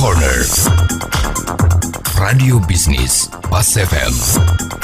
Corner Radio Bisnis Pas FM.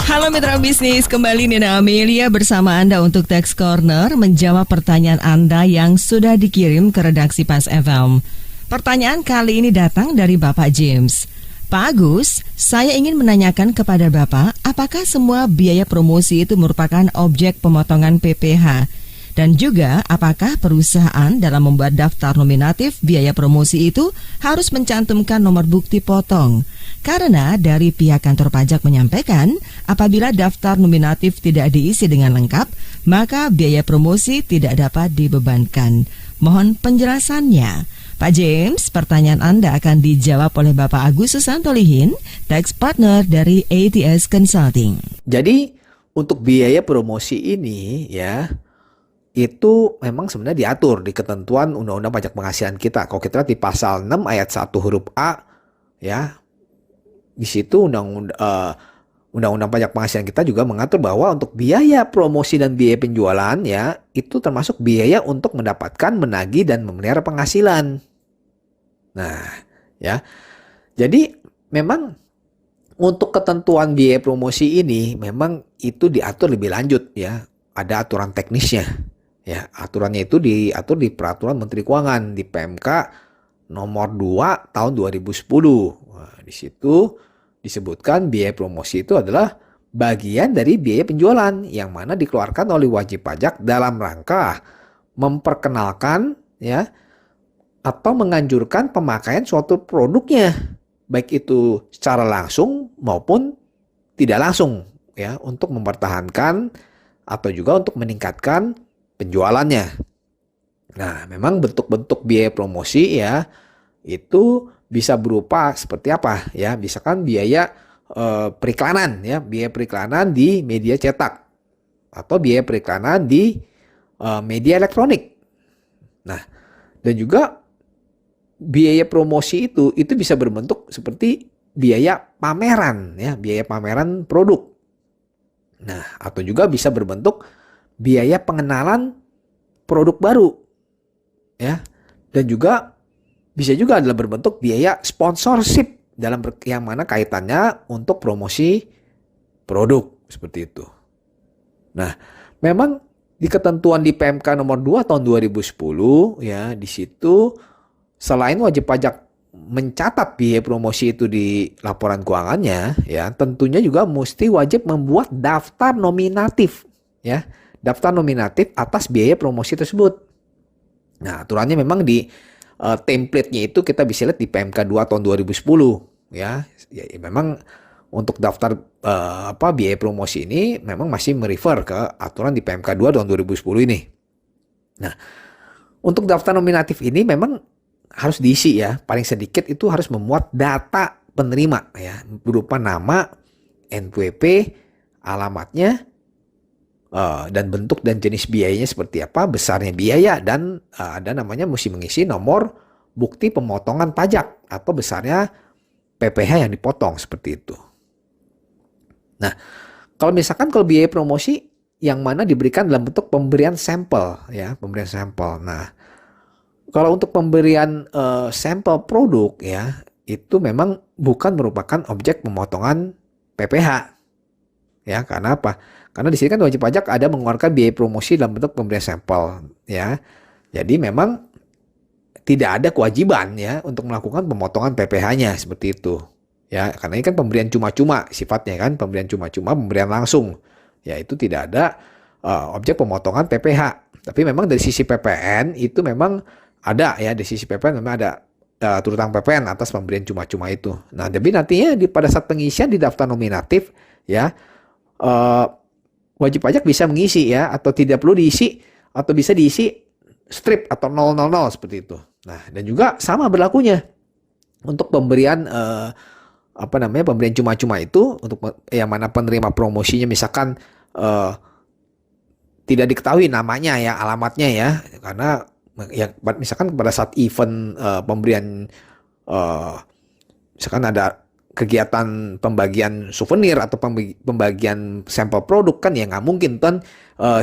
Halo mitra bisnis, kembali Nina Amelia bersama Anda untuk Tax Corner menjawab pertanyaan Anda yang sudah dikirim ke redaksi Pas FM. Pertanyaan kali ini datang dari Bapak James. Pak Agus, saya ingin menanyakan kepada Bapak, apakah semua biaya promosi itu merupakan objek pemotongan PPh? Dan juga, apakah perusahaan dalam membuat daftar nominatif biaya promosi itu harus mencantumkan nomor bukti potong? Karena dari pihak kantor pajak menyampaikan, apabila daftar nominatif tidak diisi dengan lengkap, maka biaya promosi tidak dapat dibebankan. Mohon penjelasannya. Pak James, pertanyaan Anda akan dijawab oleh Bapak Agus Susantolihin, Tax Partner dari ATS Consulting. Jadi, untuk biaya promosi ini ya, itu memang sebenarnya diatur di ketentuan Undang-Undang Pajak Penghasilan kita. Kalau kita lihat di pasal 6 ayat 1 huruf A, ya, di situ Undang-Undang Pajak Penghasilan kita juga mengatur bahwa untuk biaya promosi dan biaya penjualan ya, itu termasuk biaya untuk mendapatkan, menagih, dan memelihara penghasilan. Nah, ya, jadi memang untuk ketentuan biaya promosi ini memang itu diatur lebih lanjut ya, ada aturan teknisnya. Ya, aturannya itu diatur di Peraturan Menteri Keuangan di PMK nomor 2 tahun 2010. Nah, di situ disebutkan biaya promosi itu adalah bagian dari biaya penjualan yang mana dikeluarkan oleh wajib pajak dalam rangka memperkenalkan ya atau menganjurkan pemakaian suatu produknya, baik itu secara langsung maupun tidak langsung ya, untuk mempertahankan atau juga untuk meningkatkan penjualannya. Nah, memang bentuk-bentuk biaya promosi ya itu bisa berupa seperti apa ya? Misalkan biaya periklanan ya, biaya periklanan di media cetak atau biaya periklanan di media elektronik. Nah, dan juga biaya promosi itu bisa berbentuk seperti biaya pameran ya, biaya pameran produk. Nah, atau juga bisa berbentuk biaya pengenalan produk baru ya, dan juga bisa juga adalah berbentuk biaya sponsorship dalam yang mana kaitannya untuk promosi produk seperti itu. Nah, memang di ketentuan di PMK nomor 2 tahun 2010 ya, di situ selain wajib pajak mencatat biaya promosi itu di laporan keuangannya ya, tentunya juga mesti wajib membuat daftar nominatif ya, daftar nominatif atas biaya promosi tersebut. Nah, aturannya memang di template-nya itu kita bisa lihat di PMK 2 tahun 2010 ya. Ya, memang untuk daftar biaya promosi ini memang masih merefer ke aturan di PMK 2 tahun 2010 ini. Nah, untuk daftar nominatif ini memang harus diisi ya. Paling sedikit itu harus memuat data penerima ya, berupa nama, NPWP, alamatnya, dan bentuk dan jenis biayanya seperti apa, besarnya biaya, dan ada namanya mesti mengisi nomor bukti pemotongan pajak atau besarnya PPh yang dipotong seperti itu. Nah, kalau biaya promosi yang mana diberikan dalam bentuk pemberian sampel ya, pemberian sampel. Nah, kalau untuk pemberian sampel produk ya, itu memang bukan merupakan objek pemotongan PPh. Ya, karena apa? Karena di sini kan wajib pajak ada mengeluarkan biaya promosi dalam bentuk pemberian sampel ya. Jadi memang tidak ada kewajiban ya untuk melakukan pemotongan PPh-nya seperti itu. Ya, karena ini kan pemberian cuma-cuma sifatnya kan, pemberian cuma-cuma, pemberian langsung. Ya, itu tidak ada objek pemotongan PPh. Tapi memang dari sisi PPN itu memang ada ya, dari sisi PPN memang ada turut tanggung PPN atas pemberian cuma-cuma itu. Nah, tapi nantinya pada saat pengisian di daftar nominatif ya, wajib pajak bisa mengisi ya, atau tidak perlu diisi, atau bisa diisi strip atau 000 seperti itu. Nah, dan juga sama berlakunya untuk pemberian pemberian cuma-cuma itu, untuk yang mana penerima promosinya misalkan tidak diketahui namanya ya, alamatnya ya, karena ya misalkan pada saat event pemberian misalkan ada kegiatan pembagian souvenir atau pembagian sampel produk kan ya nggak mungkin kan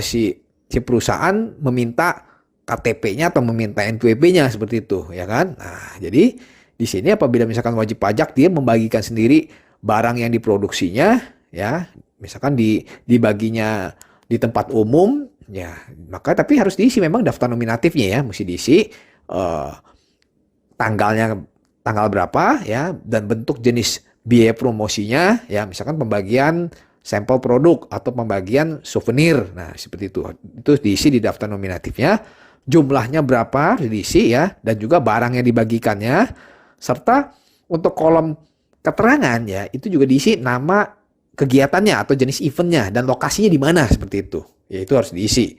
si perusahaan meminta KTP-nya atau meminta NPWP-nya seperti itu ya kan. Nah, jadi di sini apabila misalkan wajib pajak dia membagikan sendiri barang yang diproduksinya, ya, misalkan dibaginya di tempat umum, ya, maka tapi harus diisi memang daftar nominatifnya ya, mesti diisi tanggal berapa ya, dan bentuk jenis biaya promosinya, ya, misalkan pembagian sampel produk atau pembagian souvenir. Nah, seperti itu. Itu diisi di daftar nominatifnya. Jumlahnya berapa diisi ya, dan juga barang yang dibagikannya, serta untuk kolom keterangan ya, itu juga diisi nama kegiatannya atau jenis eventnya dan lokasinya di mana, seperti itu. Ya, itu harus diisi.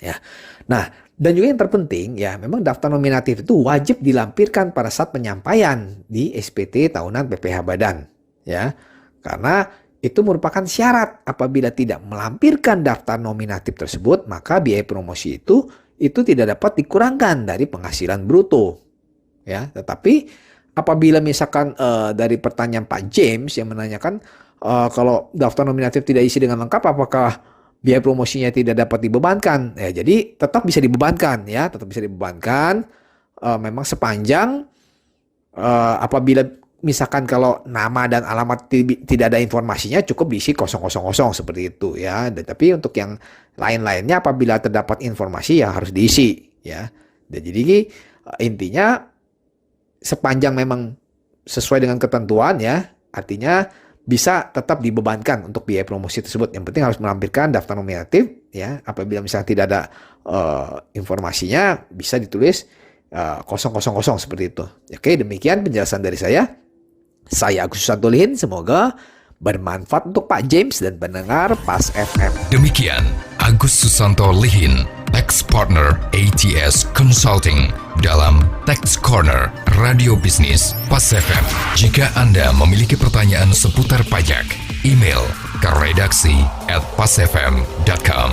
Ya. Nah, dan juga yang terpenting ya, memang daftar nominatif itu wajib dilampirkan pada saat penyampaian di SPT tahunan PPh Badan, ya. Karena itu merupakan syarat. Apabila tidak melampirkan daftar nominatif tersebut, maka biaya promosi itu tidak dapat dikurangkan dari penghasilan bruto. Ya, tetapi apabila misalkan dari pertanyaan Pak James yang menanyakan kalau daftar nominatif tidak isi dengan lengkap, apakah biaya promosinya tidak dapat dibebankan? Ya, jadi tetap bisa dibebankan ya, tetap bisa dibebankan. Memang sepanjang apabila misalkan kalau nama dan alamat tidak ada informasinya, cukup diisi 000 seperti itu ya. Tapi untuk yang lain-lainnya apabila terdapat informasi ya harus diisi ya. Dan jadi intinya sepanjang memang sesuai dengan ketentuan ya, artinya bisa tetap dibebankan untuk biaya promosi tersebut. Yang penting harus melampirkan daftar nominatif ya. Apabila misalnya tidak ada informasinya, bisa ditulis 000 seperti itu. Oke, demikian penjelasan dari saya. Saya Agus Susanto Lihin, semoga bermanfaat untuk Pak James dan pendengar Pas FM. Demikian Agus Susanto Lihin, Tax Partner ATS Consulting dalam Tax Corner Radio Bisnis Pas FM. Jika Anda memiliki pertanyaan seputar pajak, email ke redaksi@pasfm.com.